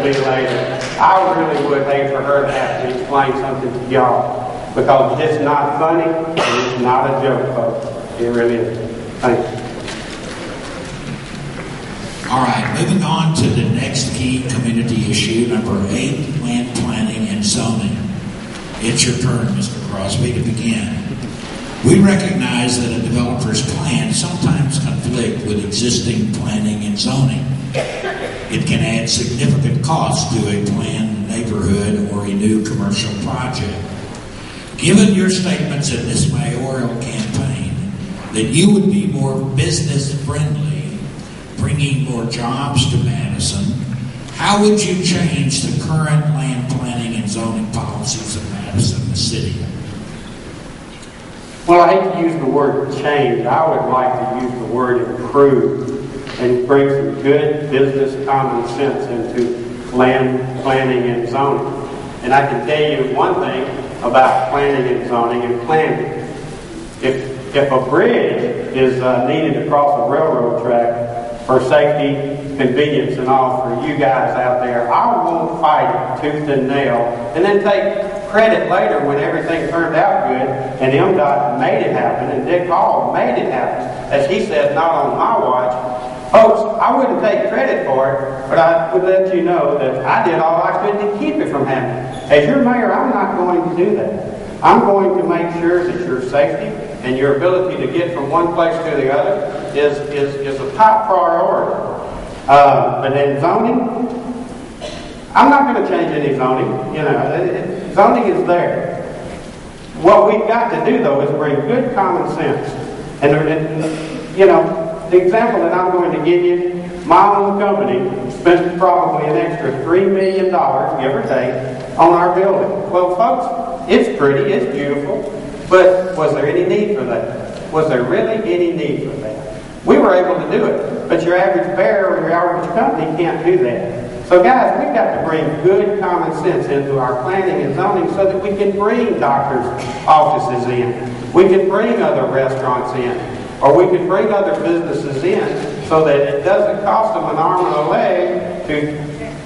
to me later. I really would hate for her to have to explain something to y'all, because it's not funny and it's not a joke, folks. It really is. Thank you. All right, moving on to the next key community issue, number 8, land planning and zoning. It's your turn, Mr. Crosby, to begin. We recognize that a developer's plan sometimes conflict with existing planning and zoning. It can add significant cost to a planned neighborhood or a new commercial project. Given your statements in this mayoral campaign that you would be more business-friendly, bringing more jobs to Madison, how would you change the current land planning and zoning policies of Madison, the city? Well, I hate to use the word change. I would like to use the word improve and bring some good business common sense into land planning and zoning. And I can tell you one thing about planning and zoning and planning. If a bridge is needed across a railroad track for safety, convenience, and all for you guys out there, I won't fight it tooth and nail and then take credit later when everything turned out good and MDOT made it happen and Dick Hall made it happen. As he said, not on my watch. Folks, I wouldn't take credit for it, but I would let you know that I did all I could to keep it from happening. As your mayor, I'm not going to do that. I'm going to make sure that your safety and your ability to get from one place to the other is a top priority. But in zoning, I'm not going to change any zoning. You know, zoning is there. What we've got to do, though, is bring good common sense. And you know, the example that I'm going to give you, my own company spent probably an extra $3 million, give or take, on our building. Well, folks, it's pretty, it's beautiful, but was there any need for that? Was there really any need for that? We were able to do it, but your average bear or your average company can't do that. So guys, we've got to bring good common sense into our planning and zoning so that we can bring doctors' offices in. We can bring other restaurants in. Or we can bring other businesses in so that it doesn't cost them an arm and a leg to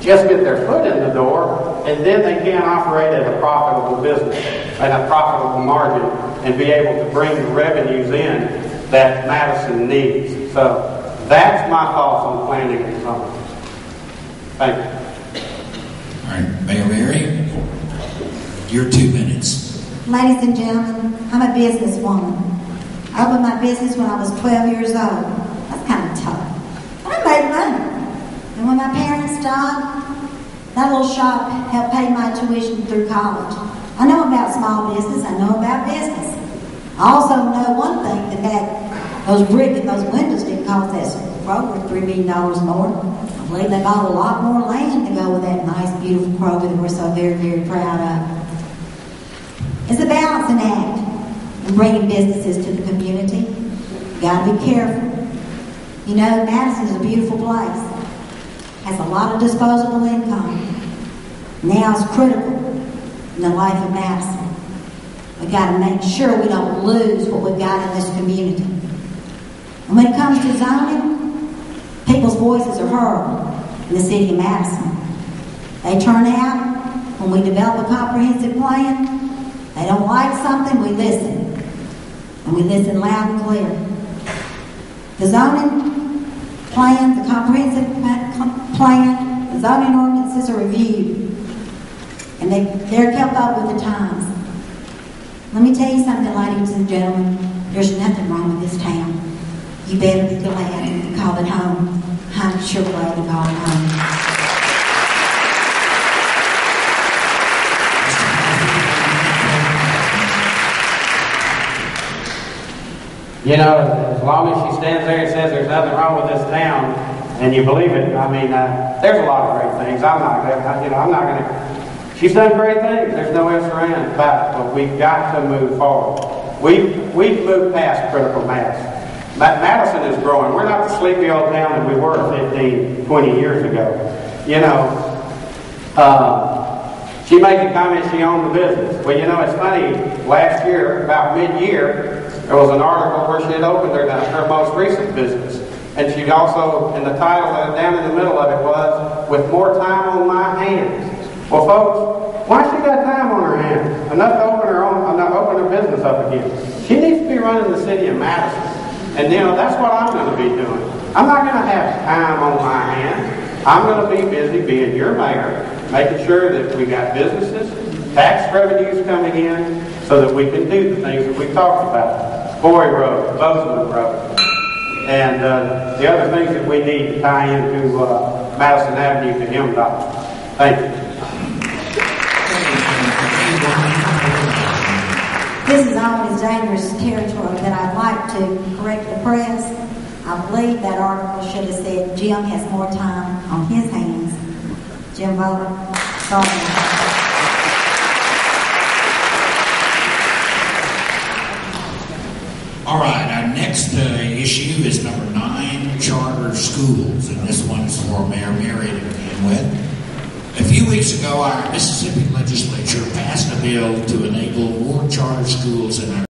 just get their foot in the door, and then they can't operate at a profitable business, at a profitable margin, and be able to bring the revenues in that Madison needs. So that's my thoughts on planning and zoning. Thank you. All right, Mayor Mary, your 2 minutes. Ladies and gentlemen, I'm a businesswoman. I opened my business when I was 12 years old. That's kind of tough. But I made money. And when my parents died, that little shop helped pay my tuition through college. I know about small business. I know about business. I also know one thing, that those brick and those windows didn't cost that Kroger $3 million more. I believe they bought a lot more land to go with that nice, beautiful Kroger that we're so very, very proud of. It's a balancing act. And bringing businesses to the community. You got to be careful. You know, Madison is a beautiful place. Has a lot of disposable income. Now it's critical in the life of Madison. We got to make sure we don't lose what we've got in this community. And when it comes to zoning, people's voices are heard in the city of Madison. They turn out when we develop a comprehensive plan. They don't like something, we listen. And we listen loud and clear. The zoning plan, the comprehensive plan, the zoning ordinances are reviewed. And they're kept up with the times. Let me tell you something, ladies and gentlemen. There's nothing wrong with this town. You better be glad to call it home. I'm sure glad to call it home. You know, as long as she stands there and says there's nothing wrong with this town, and you believe it, I mean, there's a lot of great things. I'm not going to. She's done great things. There's no ifs or ands about it, but we've got to move forward. We've moved past critical mass. Madison is growing. We're not the sleepy old town that we were 15, 20 years ago. You know, she made the comment she owned the business. Well, you know, it's funny. Last year, about mid-year, there was an article where she had opened her most recent business. And she also, and the title down in the middle of it was, "With More Time on My Hands." Well, folks, why she got time on her hands? Enough to open her business up again. She needs to be running the city of Madison. And that's what I'm going to be doing. I'm not going to have time on my hands. I'm going to be busy being your mayor, making sure that we got businesses, tax revenues coming in, so that we can do the things that we talked about. Boy Road, Bozeman Road, and the other things that we need to tie into Madison Avenue to MDOT. Thank you. This is always dangerous territory, but I'd like to correct the press. I believe that article should have said Jim has more time on his hands. Jim Butler, sorry. All right, our next issue is number 9, charter schools, and this one's for Mayor Mary to begin with. A few weeks ago, our Mississippi legislature passed a bill to enable more charter schools in our